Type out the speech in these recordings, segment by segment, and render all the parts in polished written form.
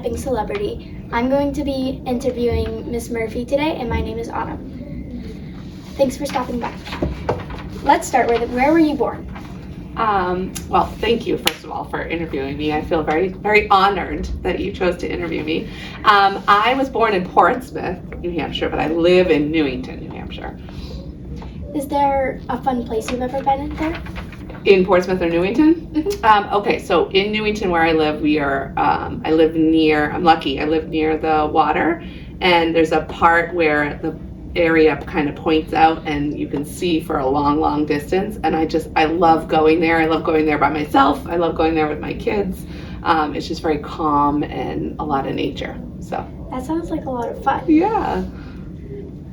Epping Celebrity. I'm going to be interviewing Miss Murphy today, and my name is Autumn. Thanks for stopping by. Let's start with where were you born? Well, thank you, first of all, for interviewing me. I feel very, very honored that you chose to interview me. I was born in Portsmouth, New Hampshire, but I live in Newington, New Hampshire. Is there a fun place you've ever been in there? In Portsmouth or Newington? Mm-hmm. Okay, so in Newington where I live, I'm lucky, I live near the water, and there's a part where the area kind of points out and you can see for a long, long distance, and I love going there. I love going there by myself. I love going there with my kids. It's just very calm and a lot of nature, so. That sounds like a lot of fun. Yeah.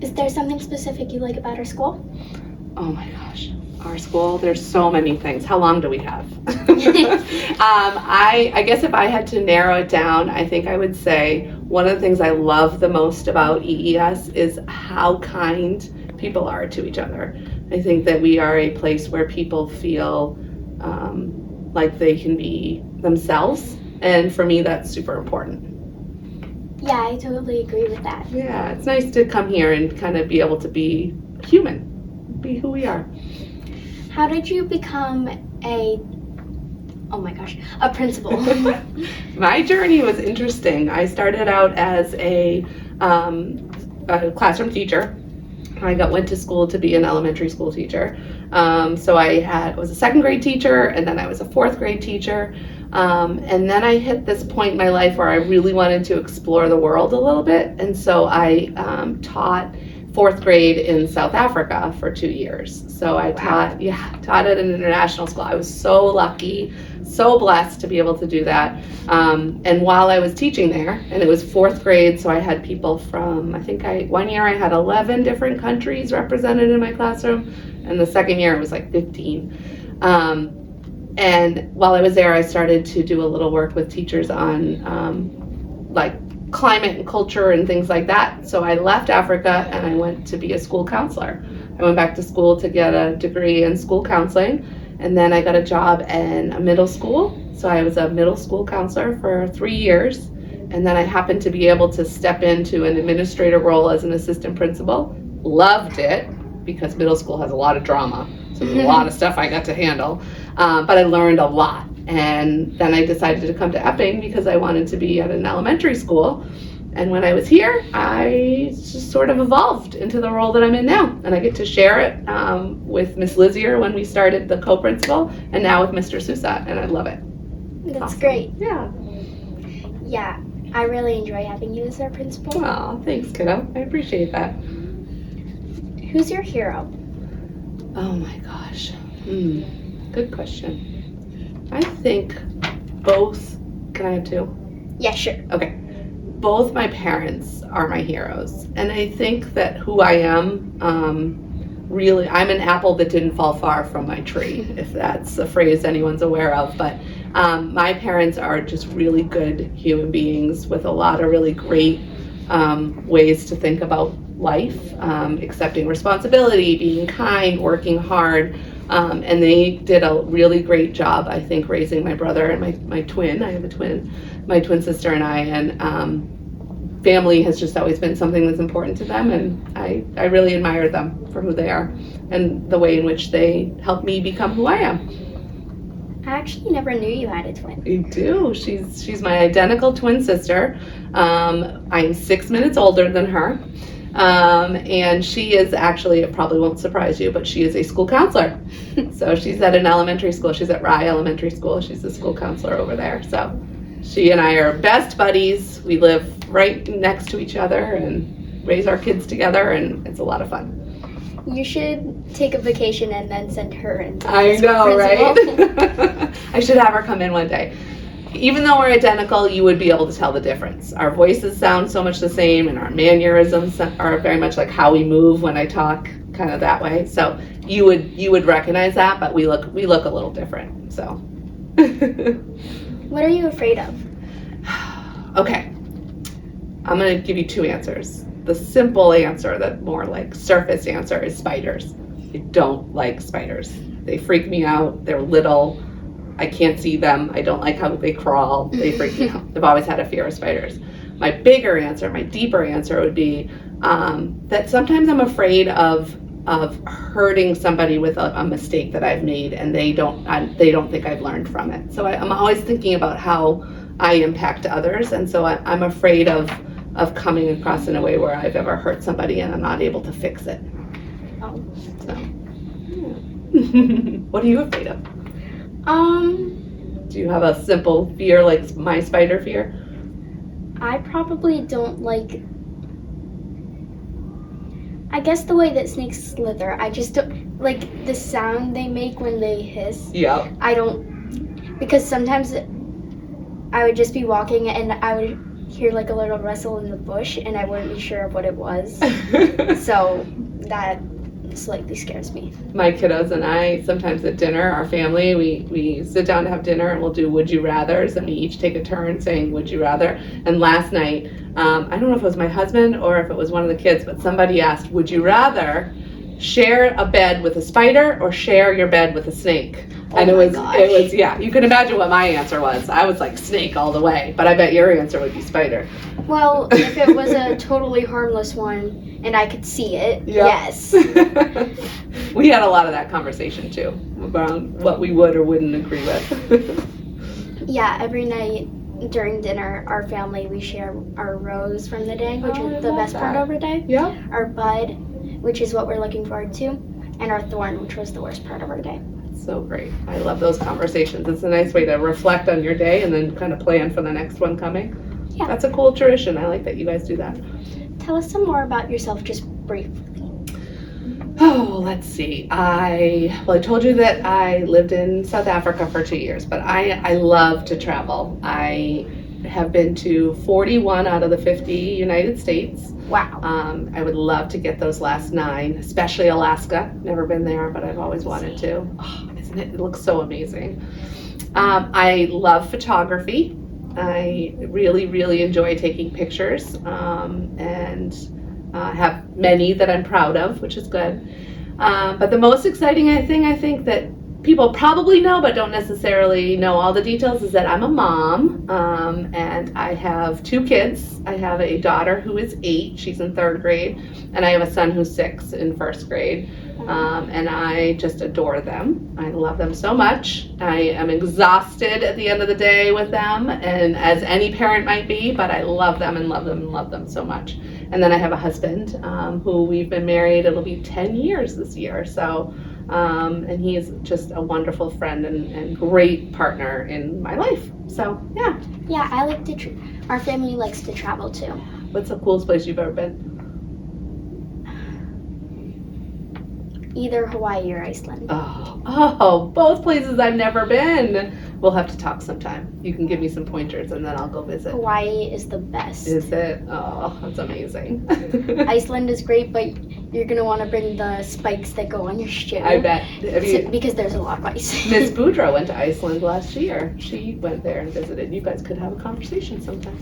Is there something specific you like about our school? Oh my gosh. Our school, there's so many things. How long do we have? I guess if I had to narrow it down, I think I would say one of the things I love the most about EES is how kind people are to each other. I think that we are a place where people feel like they can be themselves, and for me that's super important. Yeah, I totally agree with that. Yeah, it's nice to come here and kind of be able to be human, be who we are. How did you become a principal? My journey was interesting. I started out as a classroom teacher. Went to school to be an elementary school teacher. So I was a second grade teacher, and then I was a fourth grade teacher. And then I hit this point in my life where I really wanted to explore the world a little bit. And so I taught fourth grade in South Africa for 2 years. So I taught at an international school. I was so lucky, so blessed to be able to do that. And while I was teaching there, and it was fourth grade, so I had people from, one year I had 11 different countries represented in my classroom, and the second year it was like 15. And while I was there, I started to do a little work with teachers on climate and culture and things like that. So I left Africa and I went to be a school counselor. I went back to school to get a degree in school counseling, and then I got a job in a middle school. So I was a middle school counselor for 3 years, and then I happened to be able to step into an administrator role as an assistant principal. Loved it because middle school has a lot of drama, so there's a lot of stuff I got to handle, but I learned a lot. And then I decided to come to Epping because I wanted to be at an elementary school. And when I was here, I just sort of evolved into the role that I'm in now. And I get to share it with Miss Lizier when we started the co-principal, and now with Mr. Sousa, and I love it. That's awesome. Great. Yeah. Yeah, I really enjoy having you as our principal. Oh, thanks, kiddo. I appreciate that. Who's your hero? Oh my gosh. Good question. I think both, can I have two? Yeah, sure. Okay. Both my parents are my heroes. And I think that who I am, really, I'm an apple that didn't fall far from my tree, if that's a phrase anyone's aware of. But my parents are just really good human beings with a lot of really great ways to think about life, accepting responsibility, being kind, working hard. And they did a really great job, I think, raising my brother and my twin. I have a twin, my twin sister and I, and family has just always been something that's important to them, and I really admire them for who they are and the way in which they helped me become who I am. I actually never knew you had a twin. You do. She's my identical twin sister. I'm 6 minutes older than her. And she is actually, it probably won't surprise you, but she is a school counselor. So she's at an elementary school. She's at Rye Elementary School. She's a school counselor over there. So she and I are best buddies. We live right next to each other and raise our kids together, and it's a lot of fun. You should take a vacation and then send her into I know, right? I should have her come in one day. Even though we're identical, you would be able to tell the difference. Our voices sound so much the same, and our mannerisms are very much like how we move when I talk, kind of that way. So you would recognize that, but we look a little different. So. What are you afraid of? Okay, I'm gonna give you two answers. The simple answer, the more like surface answer, is spiders. I don't like spiders. They freak me out. They're little. I can't see them. I don't like how they crawl. They freak me out. I've always had a fear of spiders. My bigger answer, my deeper answer would be that sometimes I'm afraid of hurting somebody with a mistake that I've made, and they don't think I've learned from it. So I'm always thinking about how I impact others, and so I'm afraid of coming across in a way where I've ever hurt somebody and I'm not able to fix it. Oh. So, what are you afraid of? Do you have a simple fear like my spider fear? I probably don't like, I guess the way that snakes slither. I just don't like the sound they make when they hiss. Yeah. I don't, because sometimes I would just be walking and I would hear like a little rustle in the bush and I wouldn't be sure of what it was. So that slightly scares me. My kiddos and I, sometimes at dinner, our family, we sit down to have dinner and we'll do would you rathers, and we each take a turn saying would you rather. And last night, I don't know if it was my husband or if it was one of the kids, but somebody asked, would you rather share a bed with a spider or share your bed with a snake? And it was, yeah, you can imagine what my answer was. I was like snake all the way, but I bet your answer would be spider. Well, if it was a totally harmless one and I could see it, yes. We had a lot of that conversation too, about what we would or wouldn't agree with. Yeah, every night during dinner, our family, we share our rose from the day, which is the best part of our day. Yeah. Our bud, which is what we're looking forward to, and our thorn, which was the worst part of our day. So great. I love those conversations. It's a nice way to reflect on your day and then kind of plan for the next one coming. Yeah. That's a cool tradition. I like that you guys do that. Tell us some more about yourself, just briefly. Oh, let's see. I told you that I lived in South Africa for 2 years, but I love to travel. I have been to 41 out of the 50 United States. Wow. I would love to get those last 9, especially Alaska. Never been there, but I've always wanted to. Oh, isn't it? It looks so amazing. I love photography. I really, really enjoy taking pictures, and have many that I'm proud of, which is good. But the most exciting thing I think that people probably know but don't necessarily know all the details is that I'm a mom, and I have 2 kids. I have a daughter who is 8, she's in 3rd grade, and I have a son who's 6 in 1st grade. And I just adore them. I love them so much. I am exhausted at the end of the day with them, and as any parent might be, but I love them and love them and love them so much. And then I have a husband who we've been married, it'll be 10 years this year. So, and he is just a wonderful friend and great partner in my life. So, yeah. Yeah, I like to, our family likes to travel too. What's the coolest place you've ever been? Either Hawaii or Iceland. Oh, both places I've never been. We'll have to talk sometime. You can give me some pointers and then I'll go visit. Hawaii is the best. Is it? Oh, that's amazing. Iceland is great, but you're going to want to bring the spikes that go on your shoe. I bet. Because there's a lot of ice. Miss Boudreaux went to Iceland last year. She went there and visited. You guys could have a conversation sometime.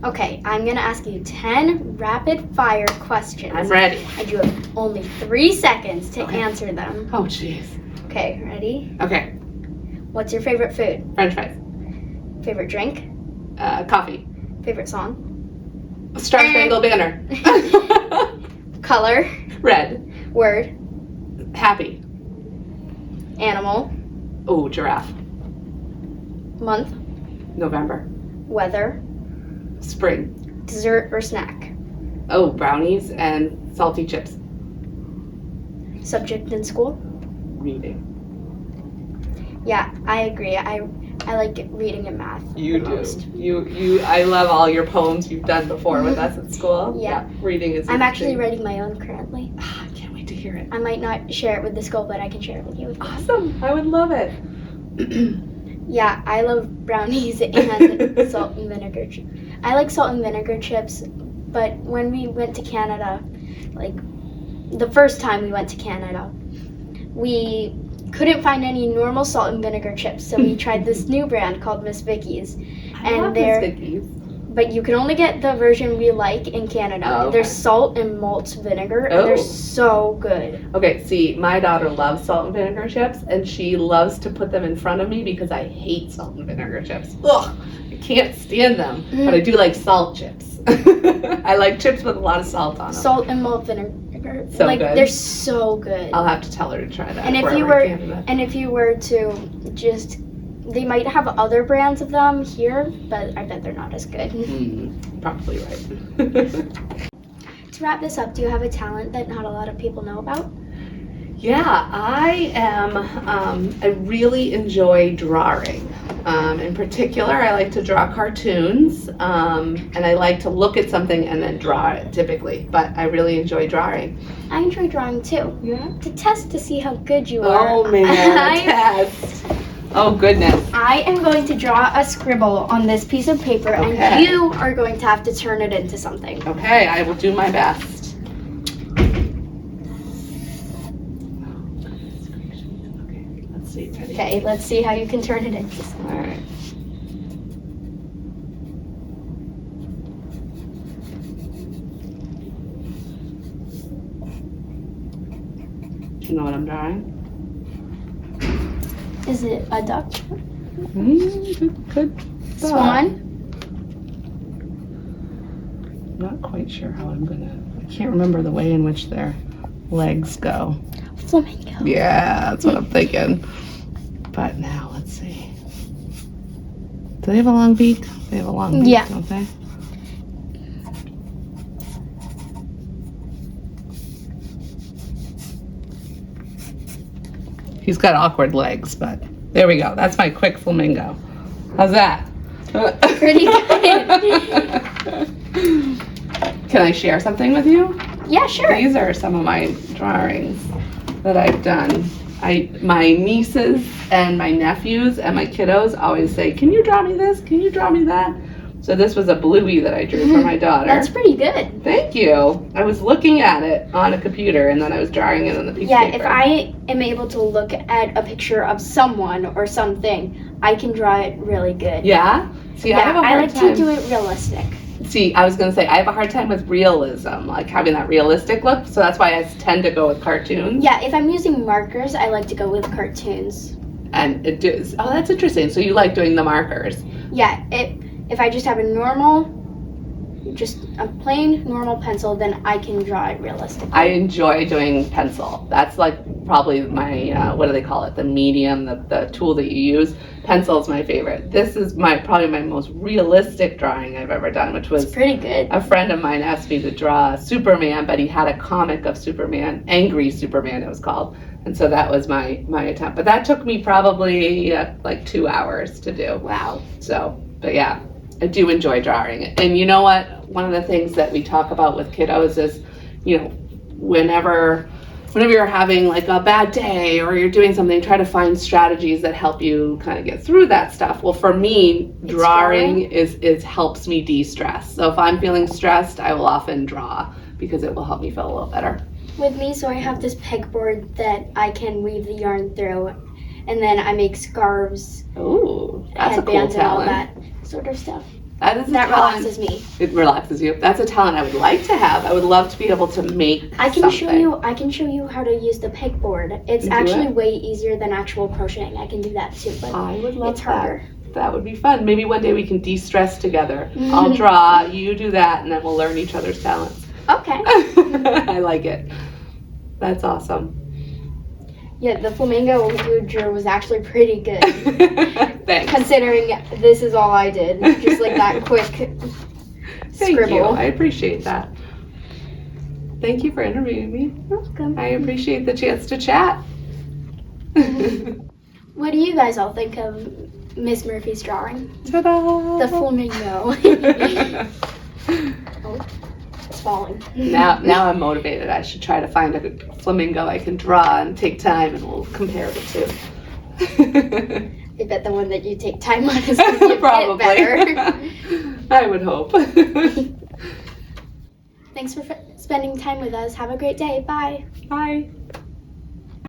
Okay, I'm going to ask you 10 rapid fire questions. I'm ready. And you have only 3 seconds to answer them. Oh, jeez. Okay, ready? Okay. What's your favorite food? French fries. Favorite drink? Coffee. Favorite song? Star Spangled Banner. Color? Red. Word? Happy. Animal? Oh, giraffe. Month? November. Weather? Spring. Dessert or snack? Oh, brownies and salty chips. Subject in school? Reading. Yeah, I agree. I like reading and math. You the do. most. You. I love all your poems you've done before with us at school. Yeah. Reading is. I'm actually writing my own currently. I can't wait to hear it. I might not share it with the school, but I can share it with you. Awesome. I would love it. Yeah, I love brownies and salt and vinegar. I like salt and vinegar chips, but when we went to Canada, like the first time we went to Canada, we couldn't find any normal salt and vinegar chips, so we tried this new brand called Miss Vicky's. I love Miss Vicky's. but you can only get the version we like in Canada. Oh, okay. There's salt and malt vinegar, and they're so good. Okay, see, my daughter loves salt and vinegar chips, and she loves to put them in front of me because I hate salt and vinegar chips. Ugh, I can't stand them, but I do like salt chips. I like chips with a lot of salt on them. Salt and malt vinegar. So like, good. they're so good. I'll have to tell her to try that. And if you were to just, they might have other brands of them here, but I bet they're not as good. Probably right. To wrap this up, do you have a talent that not a lot of people know about? Yeah, I really enjoy drawing. In particular, I like to draw cartoons, and I like to look at something and then draw it typically, but I really enjoy drawing. I enjoy drawing too. Yeah? To test to see how good you are. Oh man, a test. Oh goodness. I am going to draw a scribble on this piece of paper, and you are going to have to turn it into something. Okay, I will do my best. Okay, let's see how you can turn it into something. All right. Do you know what I'm drawing? Is it a duck? Good. Swan? Not quite sure how I'm gonna. I can't remember the way in which their legs go. Flamingo. Yeah, that's what I'm thinking. But now, let's see. Do they have a long beak? They have a long beak, Yeah. don't they? He's got awkward legs, but there we go. That's my quick flamingo. How's that? Pretty good. Can I share something with you? Yeah, sure. These are some of my drawings that I've done. My nieces and my nephews and my kiddos always say, "Can you draw me this? Can you draw me that?" So this was a bluey that I drew for my daughter. That's pretty good. Thank you. I was looking at it on a computer and then I was drawing it on the piece of Yeah, paper. if I am able to look at a picture of someone or something, I can draw it really good. Yeah? See, I have a I hard like time. to do it realistic. See, I was going to say, I have a hard time with realism, like having that realistic look, so that's why I tend to go with cartoons. Yeah, if I'm using markers, I like to go with cartoons. And it does. Oh, that's interesting. So you like doing the markers. Yeah, if I just have just a plain normal pencil, then I can draw it realistically. I enjoy doing pencil. That's like probably my, what do they call it? The medium, the tool that you use. Pencil is my favorite. This is probably my most realistic drawing I've ever done, which was It's pretty good. a friend of mine asked me to draw Superman, but he had a comic of Superman, Angry Superman it was called. And so that was my attempt. But that took me probably like 2 hours to do. Wow. So, but yeah, I do enjoy drawing it. And you know what? One of the things that we talk about with kiddos is, you know, whenever you're having like a bad day or you're doing something, try to find strategies that help you kind of get through that stuff. Well, for me, drawing is helps me de-stress. So if I'm feeling stressed, I will often draw because it will help me feel a little better. With me, so I have this pegboard that I can weave the yarn through, and then I make scarves, Ooh, that's a cool headbands, and all talent. that sort of stuff. That is a That talent. relaxes me. It relaxes you. That's a talent I would like to have. I would love to be able to make I can something. show you how to use the pegboard. It's You do actually it? way easier than actual crocheting. I can do that too, but I would love it's that. harder. That would be fun. Maybe one day we can de-stress together. I'll draw, you do that, and then we'll learn each other's talents. Okay. I like it. That's awesome. Yeah, the flamingo you drew was actually pretty good. Thanks. Considering this is all I did. Just like that quick Thank scribble. you. I appreciate that. Thank you for interviewing me. Welcome. I appreciate the chance to chat. What do you guys all think of Miss Murphy's drawing? Ta-da! The flamingo. Oh, it's falling. Now I'm motivated. I should try to find a flamingo I can draw and take time, and we'll compare the two. I bet the one that you take time on is going to be a Probably. bit better. I would hope. Thanks for spending time with us. Have a great day. Bye. Bye.